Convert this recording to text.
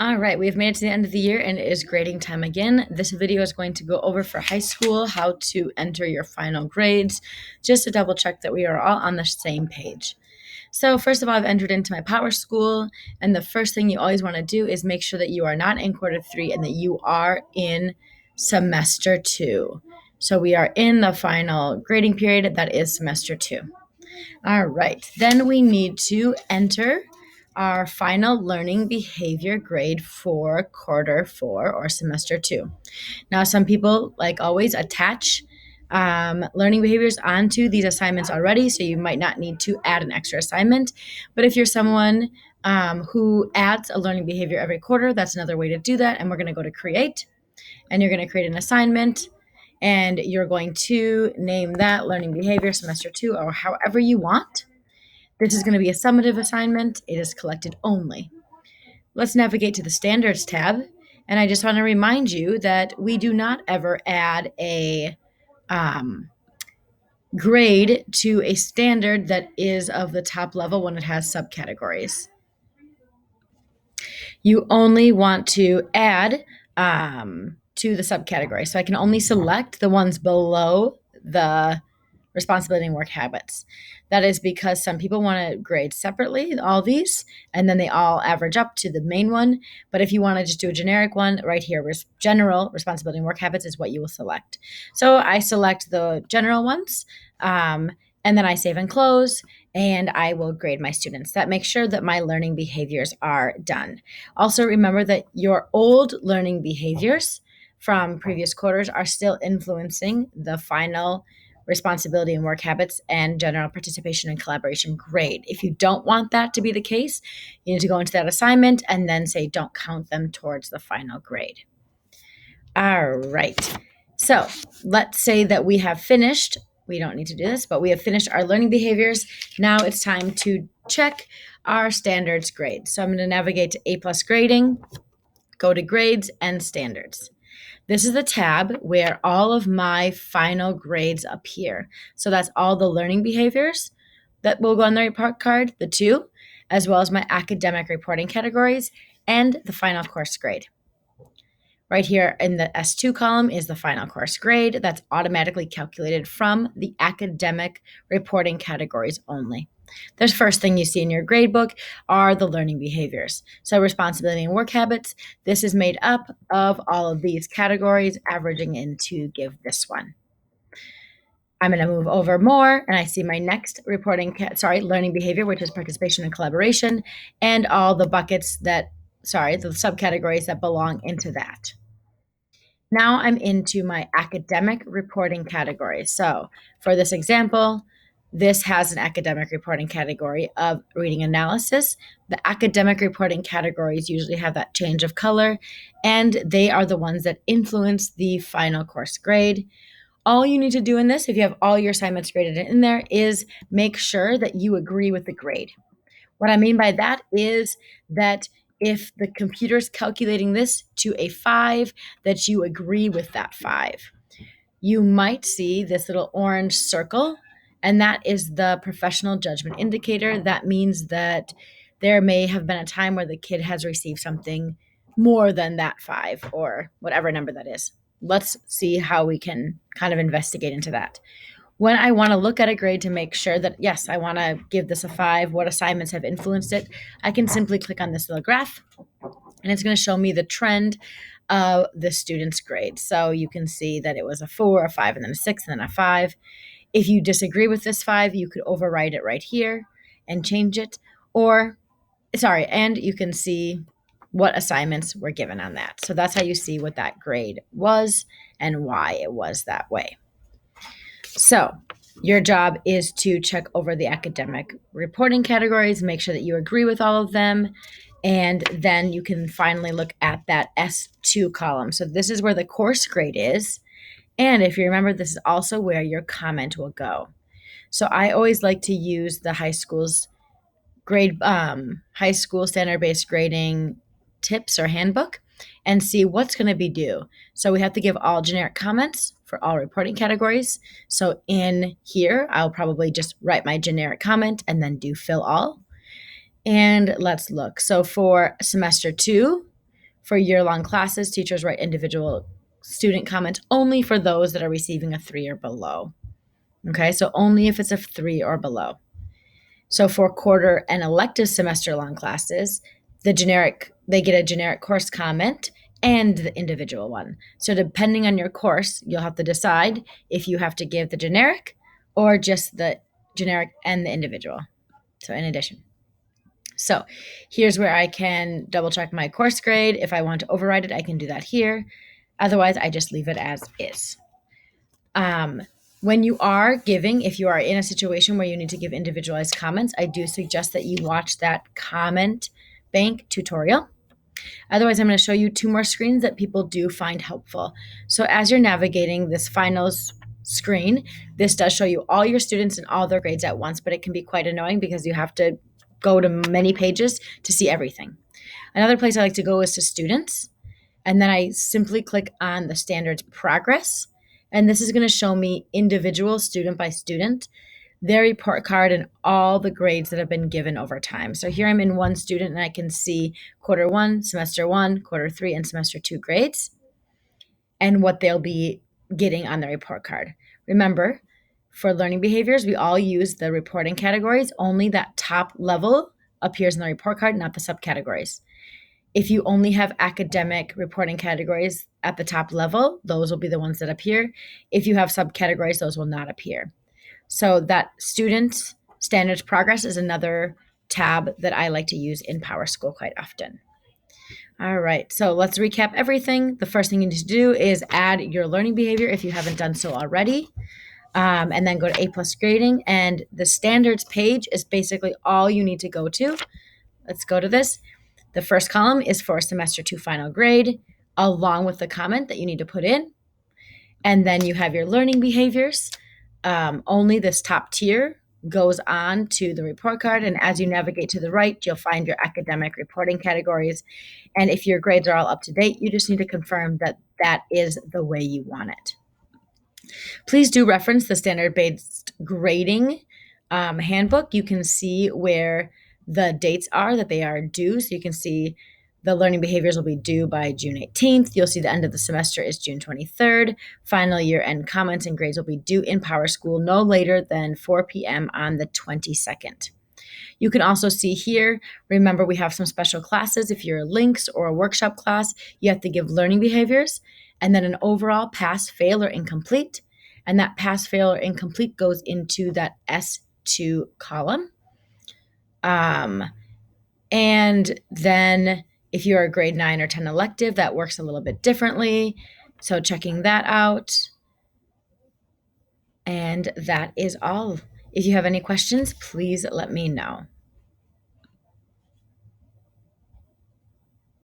All right, we've made it to the end of the year and it is grading time again. This video is going to go over for high school how to enter your final grades, just to double check that we are all on the same page. So first of all, I've entered into my power school, and the first thing you always want to do is make sure that you are not in quarter 3 and that you are in semester 2. So we are in the final grading period, that is semester 2. All right, then we need to enter our final learning behavior grade for quarter 4 or semester 2. Now, some people, like always, attach learning behaviors onto these assignments already, so you might not need to add an extra assignment. But if you're someone who adds a learning behavior every quarter, that's another way to do that. And we're going to go to create, and you're going to create an assignment, and you're going to name that learning behavior semester 2 or however you want. This is going to be a summative assignment. It is collected only. Let's navigate to the standards tab. And I just want to remind you that we do not ever add a grade to a standard that is of the top level when it has subcategories. You only want to add to the subcategory. So I can only select the ones below the responsibility and work habits. That is because some people want to grade separately, all these, and then they all average up to the main one. But if you want to just do a generic one, right here, general responsibility and work habits is what you will select. So I select the general ones, and then I save and close, and I will grade my students. That makes sure that my learning behaviors are done. Also, remember that your old learning behaviors from previous quarters are still influencing the final responsibility and work habits and general participation and collaboration grade. If you don't want that to be the case, you need to go into that assignment and then say don't count them towards the final grade. All right. So let's say that we have finished. We don't need to do this, but we have finished our learning behaviors. Now it's time to check our standards grade. So I'm going to navigate to A+ grading, go to grades and standards. This is the tab where all of my final grades appear. So that's all the learning behaviors that will go on the report card, the 2, as well as my academic reporting categories and the final course grade. Right here in the S2 column is the final course grade that's automatically calculated from the academic reporting categories only. The first thing you see in your gradebook are the learning behaviors. So responsibility and work habits, this is made up of all of these categories, averaging in to give this one. I'm going to move over more, and I see my next learning behavior, which is participation and collaboration, and all the buckets the subcategories that belong into that. Now I'm into my academic reporting category. So for this example, this has an academic reporting category of reading analysis. The academic reporting categories usually have that change of color, and they are the ones that influence the final course grade. All you need to do in this, if you have all your assignments graded in there, is make sure that you agree with the grade. What I mean by that is that if the computer's calculating this to a 5, that you agree with that 5. You might see this little orange circle, and that is the professional judgment indicator. That means that there may have been a time where the kid has received something more than that 5 or whatever number that is. Let's see how we can kind of investigate into that. When I want to look at a grade to make sure that, yes, I want to give this a 5, what assignments have influenced it, I can simply click on this little graph, and it's going to show me the trend of the student's grade. So you can see that it was a 4, a 5, and then a 6, and then a 5. If you disagree with this 5, you could overwrite it right here and change it. And you can see what assignments were given on that. So that's how you see what that grade was and why it was that way. So your job is to check over the academic reporting categories, make sure that you agree with all of them, and then you can finally look at that S2 column. So this is where the course grade is. And if you remember, this is also where your comment will go. So I always like to use the high school standard-based grading tips or handbook and see what's going to be due. So we have to give all generic comments for all reporting categories. So in here, I'll probably just write my generic comment and then do fill all. And let's look. So for semester 2, For year-long classes, teachers write individual student comments only for those that are receiving a 3 or below. Okay, so only if it's a 3 or below. So for quarter and elective semester-long classes, they get a generic course comment and the individual one. So depending on your course, you'll have to decide if you have to give the generic or just the generic and the individual. So in addition. So here's where I can double check my course grade. If I want to override it, I can do that here. Otherwise, I just leave it as is. When you are giving, if you are in a situation where you need to give individualized comments, I do suggest that you watch that comment bank tutorial. Otherwise, I'm going to show you 2 more screens that people do find helpful. So as you're navigating this finals screen, this does show you all your students and all their grades at once, but it can be quite annoying because you have to go to many pages to see everything. Another place I like to go is to students, and then I simply click on the standards progress, and this is going to show me individual student by student, their report card and all the grades that have been given over time. So here I'm in one student and I can see quarter 1, semester 1, quarter 3, and semester 2 grades and what they'll be getting on their report card. Remember, for learning behaviors, we all use the reporting categories. Only that top level appears in the report card, not the subcategories. If you only have academic reporting categories at the top level, those will be the ones that appear. If you have subcategories, those will not appear. So that student standards progress is another tab that I like to use in PowerSchool quite often. All right, so let's recap everything. The first thing you need to do is add your learning behavior if you haven't done so already. And then go to A+ grading. And the standards page is basically all you need to go to. Let's go to this. The first column is for semester 2 final grade, along with the comment that you need to put in. And then you have your learning behaviors. Only this top tier goes on to the report card. And as you navigate to the right, you'll find your academic reporting categories. And if your grades are all up to date, you just need to confirm that that is the way you want it. Please do reference the standard-based grading handbook. You can see where the dates are that they are due. So you can see the learning behaviors will be due by June 18th. You'll see the end of the semester is June 23rd. Final year-end comments and grades will be due in PowerSchool no later than 4 p.m. on the 22nd. You can also see here, remember we have some special classes. If you're a links or a workshop class, you have to give learning behaviors and then an overall pass, fail, or incomplete. And that pass, fail, or incomplete goes into that S2 column. And then if you're a grade 9 or 10 elective, that works a little bit differently. So checking that out. And that is all. If you have any questions, please let me know.